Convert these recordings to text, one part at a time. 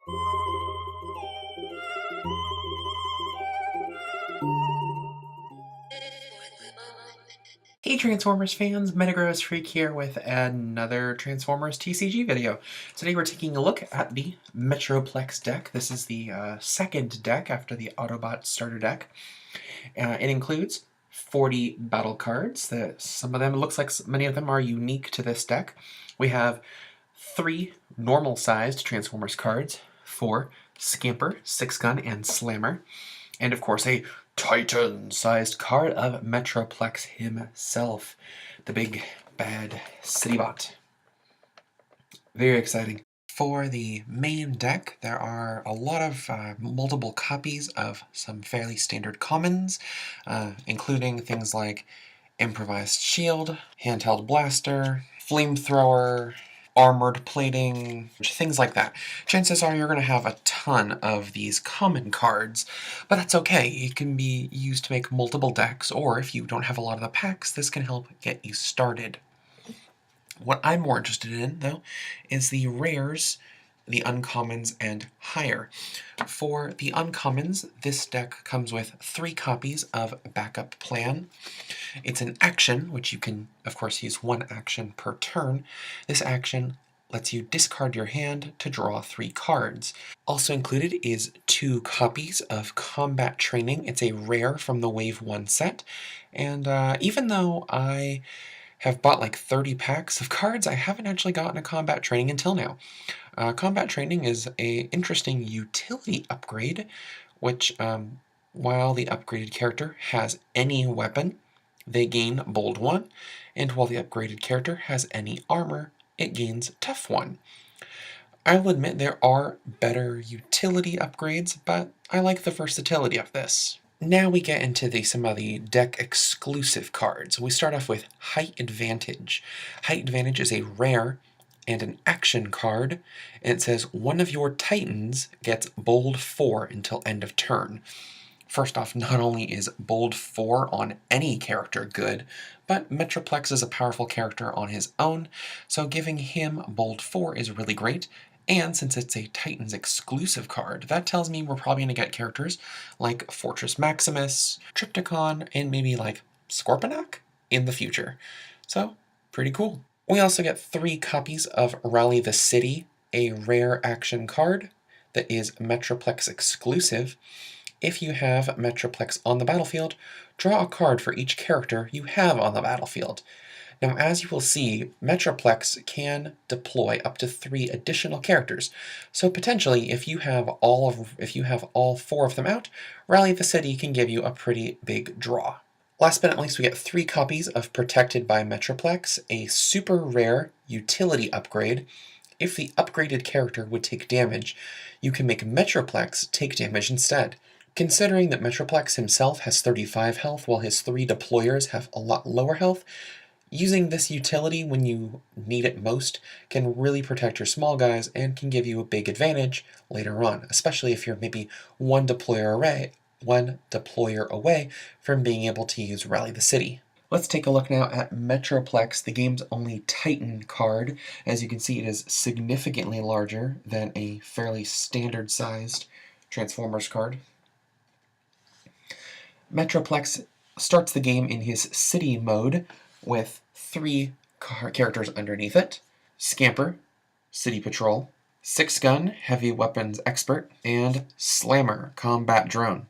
Hey Transformers fans, Metagross Freak here with another Transformers TCG video. Today we're taking a look at the Metroplex deck. This is the second deck after the Autobot starter deck. It includes 40 battle cards. Some of them, it looks like many of them are unique to this deck. We have 3 normal-sized Transformers cards, 4 Scamper, 6-Gun, and Slammer, and of course a Titan-sized card of Metroplex himself, the big bad Citybot. Very exciting. For the main deck, there are a lot of multiple copies of some fairly standard commons, including things like Improvised Shield, Handheld Blaster, Flamethrower, Armored Plating, things like that. Chances are you're going to have a ton of these common cards, but that's okay. It can be used to make multiple decks, or if you don't have a lot of the packs, this can help get you started. What I'm more interested in, though, is the rares, the uncommons, and higher. For the uncommons, this deck comes with 3 copies of Backup Plan. It's an action, which you can, of course, use 1 action per turn. This action lets you discard your hand to draw 3 cards. Also included is 2 copies of Combat Training. It's a rare from the Wave 1 set, and even though I have bought like 30 packs of cards, I haven't actually gotten a Combat Training until now. Combat Training is an interesting utility upgrade, which, while the upgraded character has any weapon, they gain Bold 1, and while the upgraded character has any armor, it gains Tough 1. I'll admit there are better utility upgrades, but I like the versatility of this. Now we get into some of the deck exclusive cards. We start off with Height Advantage. Height Advantage is a rare and an action card, and it says one of your Titans gets Bold 4 until end of turn. First off, not only is Bold 4 on any character good, but Metroplex is a powerful character on his own, so giving him Bold 4 is really great. And since it's a Titans exclusive card, that tells me we're probably going to get characters like Fortress Maximus, Trypticon, and maybe like Scorponok in the future. So, pretty cool. We also get 3 copies of Rally the City, a rare action card that is Metroplex exclusive. If you have Metroplex on the battlefield, draw a card for each character you have on the battlefield. Now, as you will see, Metroplex can deploy up to 3 additional characters, so potentially, if you have all 4 of them out, Rally the City can give you a pretty big draw. Last but not least, we get 3 copies of Protected by Metroplex, a super rare utility upgrade. If the upgraded character would take damage, you can make Metroplex take damage instead. Considering that Metroplex himself has 35 health while his 3 deployers have a lot lower health, using this utility when you need it most can really protect your small guys and can give you a big advantage later on, especially if you're maybe one deployer away from being able to use Rally the City. Let's take a look now at Metroplex, the game's only Titan card. As you can see, it is significantly larger than a fairly standard-sized Transformers card. Metroplex starts the game in his City mode with 3 characters underneath it: Scamper, City Patrol, 6-Gun, Heavy Weapons Expert, and Slammer, Combat Drone.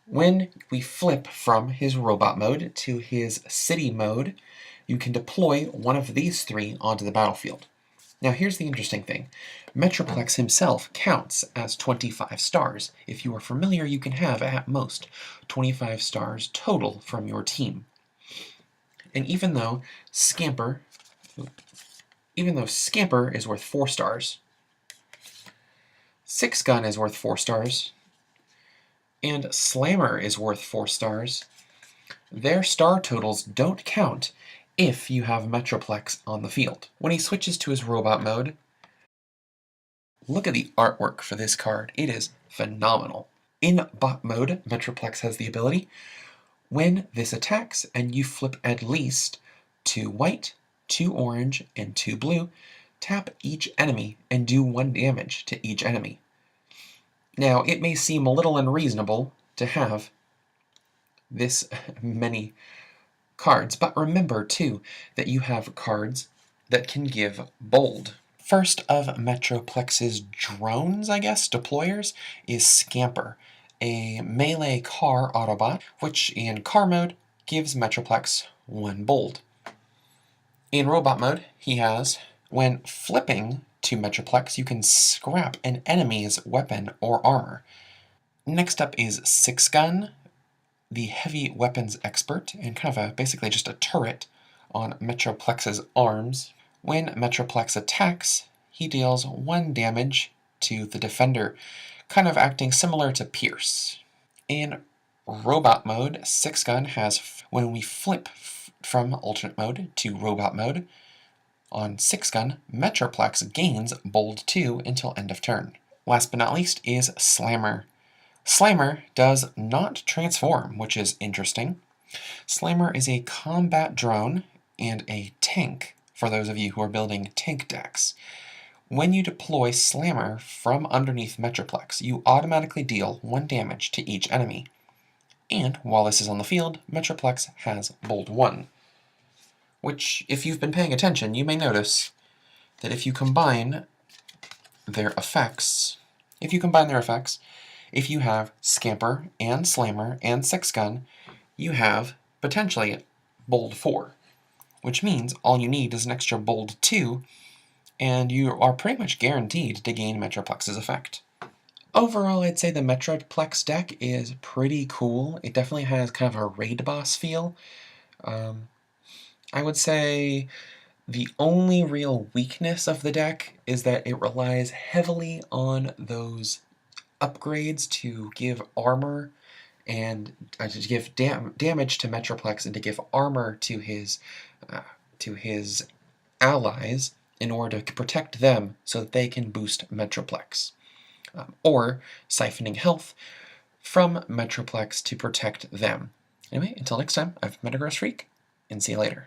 When we flip from his Robot mode to his City mode, you can deploy one of these 3 onto the battlefield. Now here's the interesting thing. Metroplex himself counts as 25 stars. If you are familiar, you can have, at most, 25 stars total from your team. And even though Scamper is worth 4 stars, 6-Gun is worth 4 stars, and Slammer is worth 4 stars, their star totals don't count if you have Metroplex on the field. When he switches to his Robot mode, look at the artwork for this card. It is phenomenal. In Bot mode, Metroplex has the ability, when this attacks and you flip at least 2 white, 2 orange, and 2 blue, tap each enemy and do 1 damage to each enemy. Now, it may seem a little unreasonable to have this many cards, but remember, too, that you have cards that can give bold. First of Metroplex's drones, I guess, deployers, is Scamper, a melee car Autobot, which in car mode gives Metroplex 1 bold. In robot mode, he has, when flipping to Metroplex, you can scrap an enemy's weapon or armor. Next up is Six Gun, the heavy weapons expert, and kind of basically just a turret on Metroplex's arms. When Metroplex attacks, he deals 1 damage to the defender, kind of acting similar to Pierce. In robot mode, Six Gun has, when we flip from alternate mode to robot mode, on Six Gun, Metroplex gains bold 2 until end of turn. Last but not least is Slammer. Slammer does not transform, which is interesting. Slammer is a combat drone and a tank, for those of you who are building tank decks. When you deploy Slammer from underneath Metroplex, you automatically deal 1 damage to each enemy. And while this is on the field, Metroplex has bold 1. Which, if you've been paying attention, you may notice that if you combine their effects, if you have Scamper and Slammer and Six Gun, you have potentially bold 4, which means all you need is an extra bold 2, and you are pretty much guaranteed to gain Metroplex's effect. Overall, I'd say the Metroplex deck is pretty cool. It definitely has kind of a raid boss feel. I would say the only real weakness of the deck is that it relies heavily on those upgrades to give armor and to give damage to Metroplex and to give armor to his allies in order to protect them so that they can boost Metroplex. Or siphoning health from Metroplex to protect them. Anyway, until next time, I've been Metagross Freak, and see you later.